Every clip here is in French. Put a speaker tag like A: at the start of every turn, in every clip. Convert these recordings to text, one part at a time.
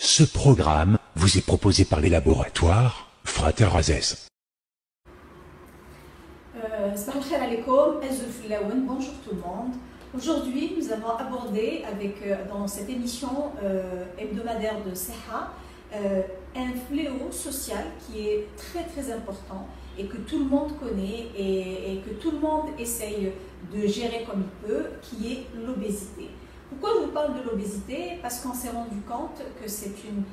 A: Ce programme vous est proposé par les laboratoires Frater Azès.
B: Bonjour tout le monde. Aujourd'hui, nous allons aborder dans cette émission hebdomadaire de Seha un fléau social qui est très très important et que tout le monde connaît et que tout le monde essaye de gérer comme il peut, qui est l'obésité. Pourquoi je vous parle de l'obésité? Parce qu'on s'est rendu compte que c'est une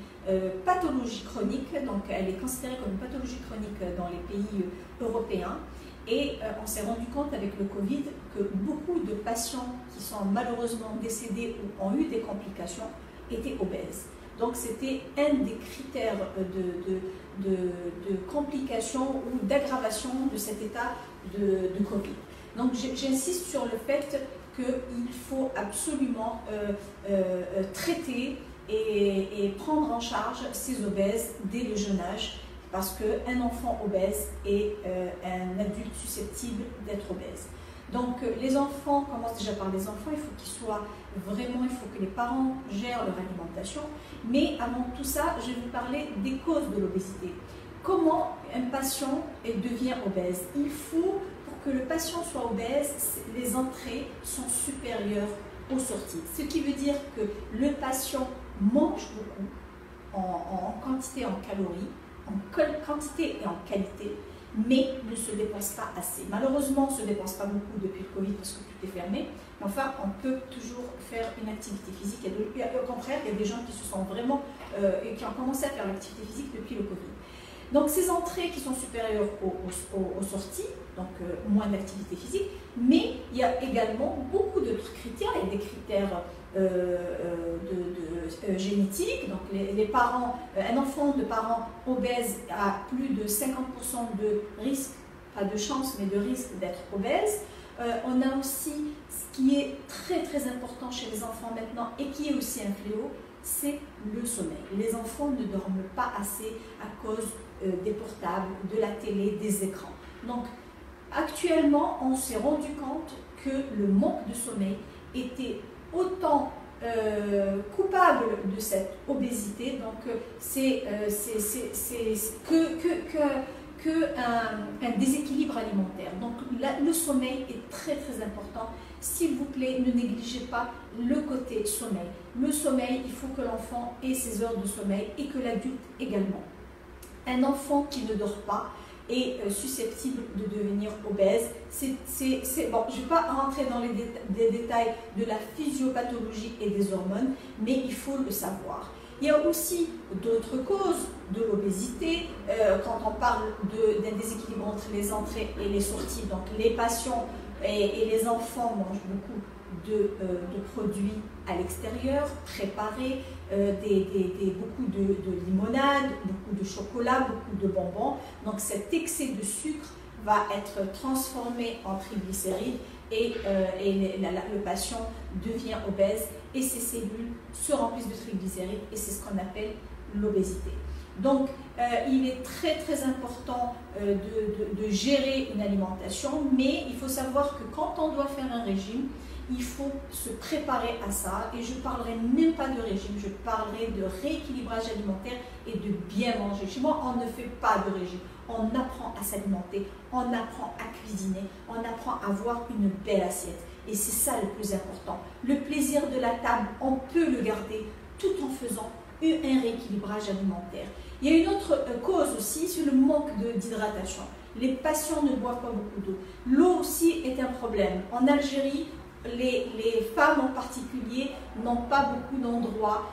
B: pathologie chronique, donc elle est considérée comme une pathologie chronique dans les pays européens. Et on s'est rendu compte avec le Covid que beaucoup de patients qui sont malheureusement décédés ou ont eu des complications étaient obèses. Donc c'était un des critères de complications ou d'aggravation de cet état de Covid. Donc j'insiste sur le fait qu'il faut absolument traiter et prendre en charge ces obèses dès le jeune âge, parce qu'un enfant obèse est un adulte susceptible d'être obèse. Donc les enfants, on commence déjà par les enfants, il faut qu'ils soient vraiment, il faut que les parents gèrent leur alimentation. Mais avant tout ça, je vais vous parler des causes de l'obésité. Comment un patient devient obèse? Il faut, pour que le patient soit obèse, les entrées sont supérieures aux sorties. Ce qui veut dire que le patient mange beaucoup en quantité, en calories, en quantité et en qualité, mais ne se dépense pas assez. Malheureusement, on ne se dépense pas beaucoup depuis le Covid parce que tout est fermé, mais enfin, on peut toujours faire une activité physique. Au contraire, il y a des gens qui se sont vraiment, qui ont commencé à faire l'activité physique depuis le Covid. Donc ces entrées qui sont supérieures aux sorties, donc moins d'activité physique, mais il y a également beaucoup d'autres critères. Il y a des critères génétiques, donc les parents, un enfant de parents obèses a plus de 50% de risque, pas de chance, mais de risque d'être obèse. On a aussi ce qui est très très important chez les enfants maintenant et qui est aussi un fléau, c'est le sommeil. Les enfants ne dorment pas assez à cause des portables, de la télé, des écrans. Donc actuellement, on s'est rendu compte que le manque de sommeil était autant coupable de cette obésité, donc c'est un déséquilibre alimentaire. Donc le sommeil est très très important. S'il vous plaît, ne négligez pas le côté sommeil. Le sommeil, il faut que l'enfant ait ses heures de sommeil et que l'adulte également. Un enfant qui ne dort pas est susceptible de devenir obèse. Bon, je ne vais pas rentrer dans les détails de la physiopathologie et des hormones, mais il faut le savoir. Il y a aussi d'autres causes de l'obésité. Quand on parle d'un déséquilibre entre les entrées et les sorties, donc les patients et les enfants mangent beaucoup de produits à l'extérieur, préparés, beaucoup de limonade, beaucoup de chocolat, beaucoup de bonbons. Donc cet excès de sucre va être transformé en triglycérides et le patient devient obèse et ses cellules se remplissent de triglycérides et c'est ce qu'on appelle l'obésité. Donc il est très très important de gérer une alimentation, mais il faut savoir que quand on doit faire un régime, il faut se préparer à ça et je ne parlerai même pas de régime, je parlerai de rééquilibrage alimentaire et de bien manger. Chez moi, on ne fait pas de régime, on apprend à s'alimenter, on apprend à cuisiner, on apprend à avoir une belle assiette et c'est ça le plus important. Le plaisir de la table, on peut le garder tout en faisant un rééquilibrage alimentaire. Il y a une autre cause aussi, c'est le manque d'hydratation. Les patients ne boivent pas beaucoup d'eau. L'eau aussi est un problème. En Algérie, les femmes en particulier n'ont pas beaucoup d'endroits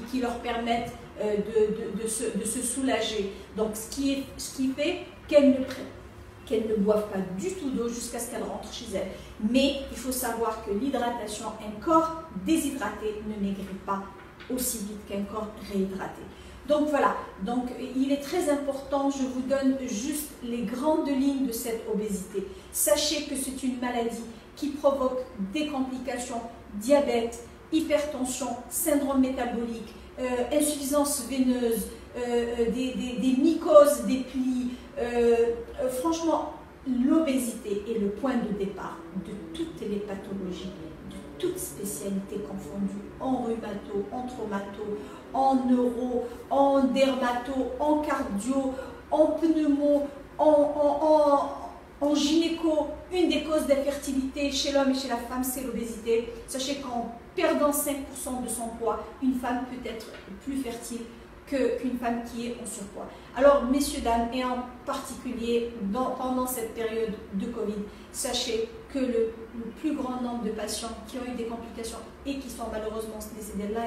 B: qui leur permettent de se soulager. Donc ce qui fait qu'elles ne boivent pas du tout d'eau jusqu'à ce qu'elles rentrent chez elles. Mais il faut savoir que l'hydratation, un corps déshydraté ne maigrit pas aussi vite qu'un corps réhydraté. Donc voilà, donc il est très important, je vous donne juste les grandes lignes de cette obésité. Sachez que c'est une maladie qui provoque des complications, diabète, hypertension, syndrome métabolique, insuffisance veineuse, des mycoses des plis. Franchement, l'obésité est le point de départ de toutes les pathologies, de toutes spécialités confondues, en rhumato, en traumato, en neuro, en dermato, en cardio, en pneumo, en gynéco. Une des causes d'infertilité chez l'homme et chez la femme, c'est l'obésité. Sachez qu'en perdant 5% de son poids, une femme peut être plus fertile qu'une femme qui est en surpoids. Alors, messieurs, dames, et en particulier pendant cette période de Covid, sachez que le plus grand nombre de patients qui ont eu des complications et qui sont malheureusement décédés là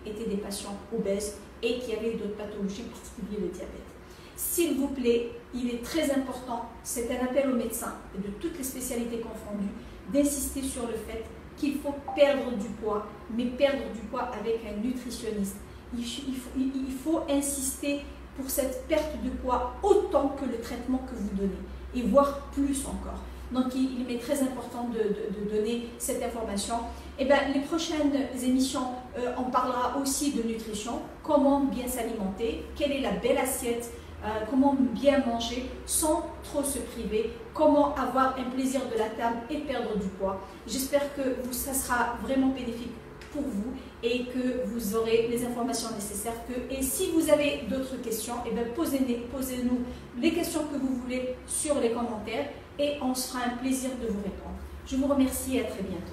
B: étaient des patients obèses et qui avaient d'autres pathologies, en particulier le diabète. S'il vous plaît, il est très important, c'est un appel aux médecins de toutes les spécialités confondues, d'insister sur le fait qu'il faut perdre du poids, mais perdre du poids avec un nutritionniste. Il faut insister pour cette perte de poids autant que le traitement que vous donnez, et voire plus encore. Donc il m'est très important de donner cette information. Et bien, les prochaines émissions, on parlera aussi de nutrition, comment bien s'alimenter, quelle est la belle assiette, comment bien manger sans trop se priver, comment avoir un plaisir de la table et perdre du poids. J'espère que ça sera vraiment bénéfique pour vous et que vous aurez les informations nécessaires. Et si vous avez d'autres questions, eh bien posez-nous les questions que vous voulez sur les commentaires et on sera un plaisir de vous répondre. Je vous remercie et à très bientôt.